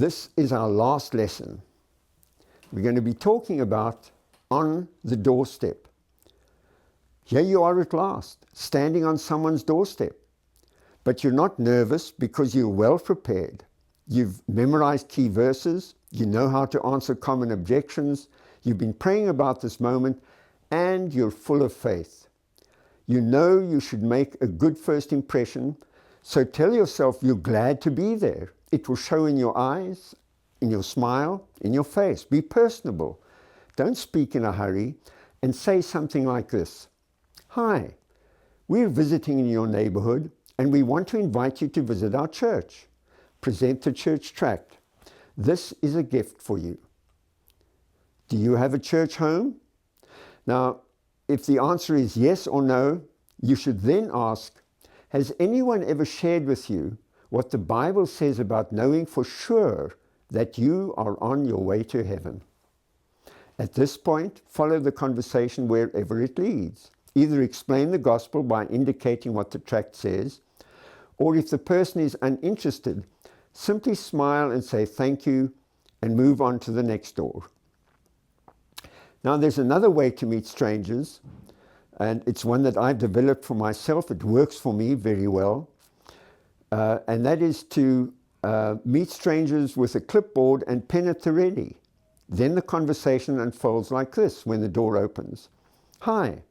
This is our last lesson. We're going to be talking about on the doorstep. Here you are at last, standing on someone's doorstep. But you're not nervous because you're well prepared. You've memorized key verses, you know how to answer common objections, you've been praying about this moment, and you're full of faith. You know you should make a good first impression, so tell yourself you're glad to be there. It will show in your eyes, in your smile, in your face. Be personable. Don't speak in a hurry, and say something like this. Hi, we're visiting in your neighborhood, and we want to invite you to visit our church. Present the church tract. This is a gift for you. Do you have a church home? Now, if the answer is yes or no, you should then ask, has anyone ever shared with you what the Bible says about knowing for sure that you are on your way to heaven? At this point, follow the conversation wherever it leads. Either explain the gospel by indicating what the tract says, or if the person is uninterested, simply smile and say thank you and move on to the next door. Now there's another way to meet strangers, and it's one that I've developed for myself. It works for me very well, and that is to meet strangers with a clipboard and pen at the ready. Then the conversation unfolds like this when the door opens. Hi,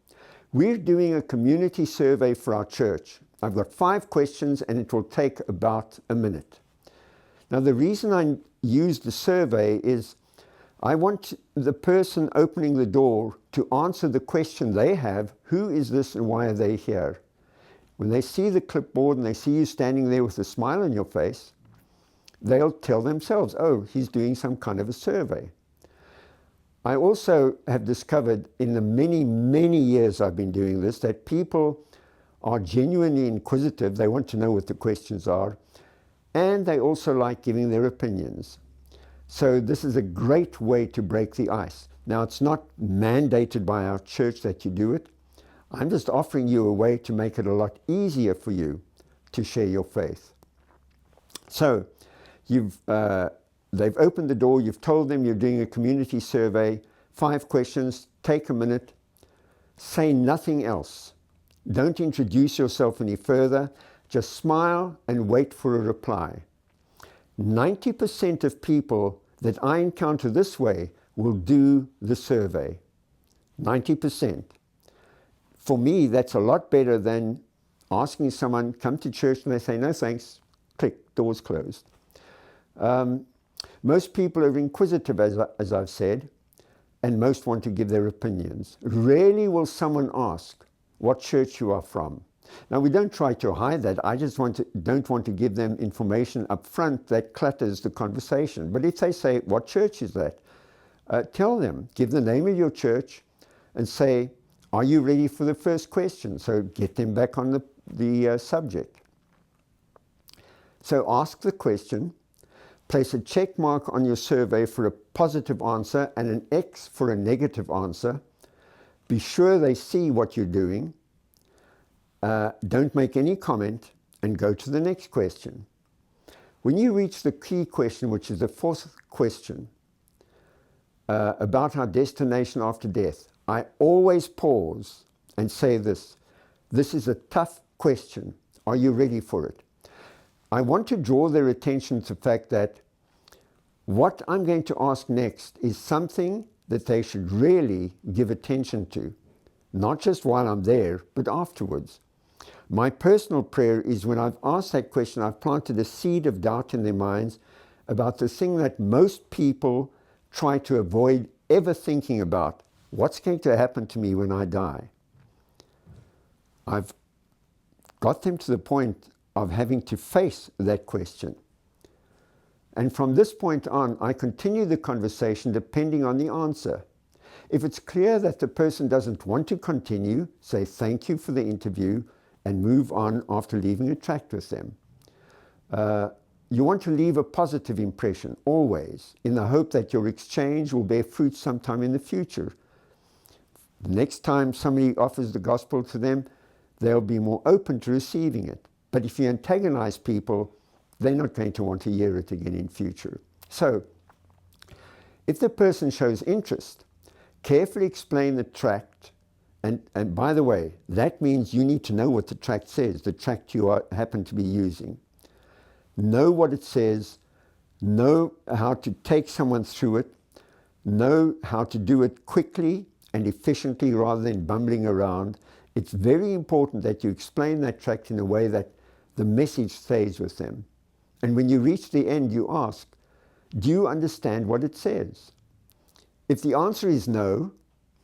we're doing a community survey for our church. I've got 5 questions and it will take about a minute. Now the reason I use the survey is I want the person opening the door to answer the question they have, who is this and why are they here? When they see the clipboard and they see you standing there with a smile on your face, they'll tell themselves, oh, he's doing some kind of a survey. I also have discovered in the many, many years I've been doing this that people are genuinely inquisitive. They want to know what the questions are, and they also like giving their opinions. So this is a great way to break the ice. Now, it's not mandated by our church that you do it. I'm just offering you a way to make it a lot easier for you to share your faith. So they've opened the door, you've told them you're doing a community survey, 5 questions, take a minute, say nothing else. Don't introduce yourself any further, just smile and wait for a reply. 90% of people that I encounter this way will do the survey. 90%. For me, that's a lot better than asking someone, come to church, and they say, no thanks, click, doors closed. Most people are inquisitive, as I've said, and most want to give their opinions. Rarely will someone ask what church you are from. Now, we don't try to hide that. I just don't want to give them information up front that clutters the conversation. But if they say, what church is that? Tell them, give the name of your church and say, are you ready for the first question? So get them back on the subject. So ask the question, place a check mark on your survey for a positive answer and an X for a negative answer. Be sure they see what you're doing. Don't make any comment and go to the next question. When you reach the key question, which is the 4th question, about our destination after death, I always pause and say this. This is a tough question. Are you ready for it? I want to draw their attention to the fact that what I'm going to ask next is something that they should really give attention to, not just while I'm there, but afterwards. My personal prayer is when I've asked that question, I've planted a seed of doubt in their minds about the thing that most people try to avoid ever thinking about. What's going to happen to me when I die? I've got them to the point of having to face that question. And from this point on, I continue the conversation depending on the answer. If it's clear that the person doesn't want to continue, say thank you for the interview and move on after leaving a tract with them. You want to leave a positive impression, always, in the hope that your exchange will bear fruit sometime in the future. The next time somebody offers the gospel to them, they'll be more open to receiving it. But if you antagonize people, they're not going to want to hear it again in future. So, if the person shows interest, carefully explain the tract, and by the way, that means you need to know what the tract says, the tract you happen to be using. Know what it says, know how to take someone through it, know how to do it quickly and efficiently rather than bumbling around. It's very important that you explain that tract in a way that the message stays with them. And when you reach the end, you ask, do you understand what it says? If the answer is no,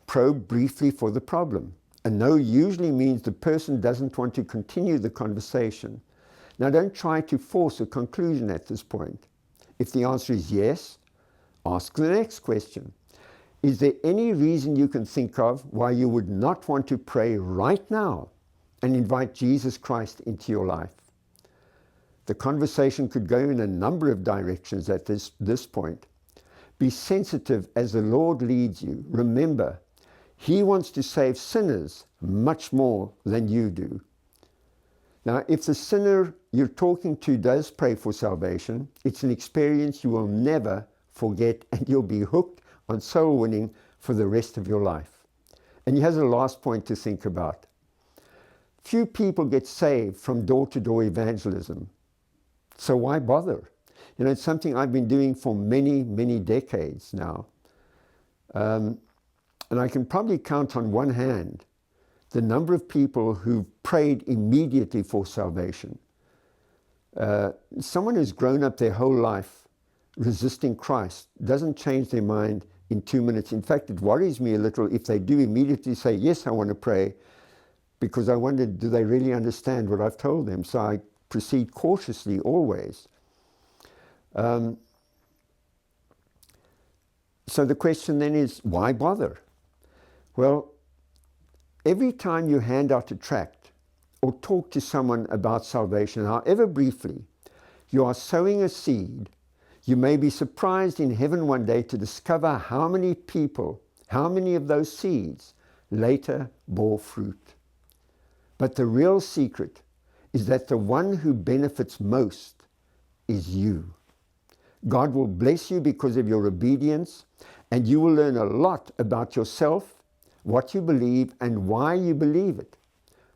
probe briefly for the problem. A no usually means the person doesn't want to continue the conversation. Now, don't try to force a conclusion at this point. If the answer is yes, ask the next question. Is there any reason you can think of why you would not want to pray right now and invite Jesus Christ into your life? The conversation could go in a number of directions at this point. Be sensitive as the Lord leads you. Remember, He wants to save sinners much more than you do. Now, if the sinner you're talking to does pray for salvation, it's an experience you will never forget, and you'll be hooked on soul winning for the rest of your life. And here's a last point to think about. Few people get saved from door-to-door evangelism. So why bother? You know, it's something I've been doing for many, many decades now. And I can probably count on one hand the number of people who've prayed immediately for salvation. Someone who's grown up their whole life resisting Christ doesn't change their mind in 2 minutes. In fact, it worries me a little if they do immediately say, yes, I want to pray, because I wonder, do they really understand what I've told them? So I proceed cautiously always. So the question then is, why bother? Well, every time you hand out a tract or talk to someone about salvation, however briefly, you are sowing a seed. You may be surprised in heaven one day to discover how many people, how many of those seeds later bore fruit. But the real secret is that the one who benefits most is you. God will bless you because of your obedience, and you will learn a lot about yourself, what you believe, and why you believe it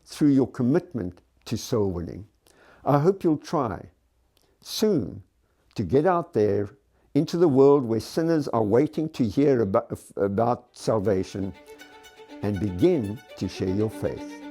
through your commitment to soul winning. I hope you'll try soon to get out there into the world where sinners are waiting to hear about salvation and begin to share your faith.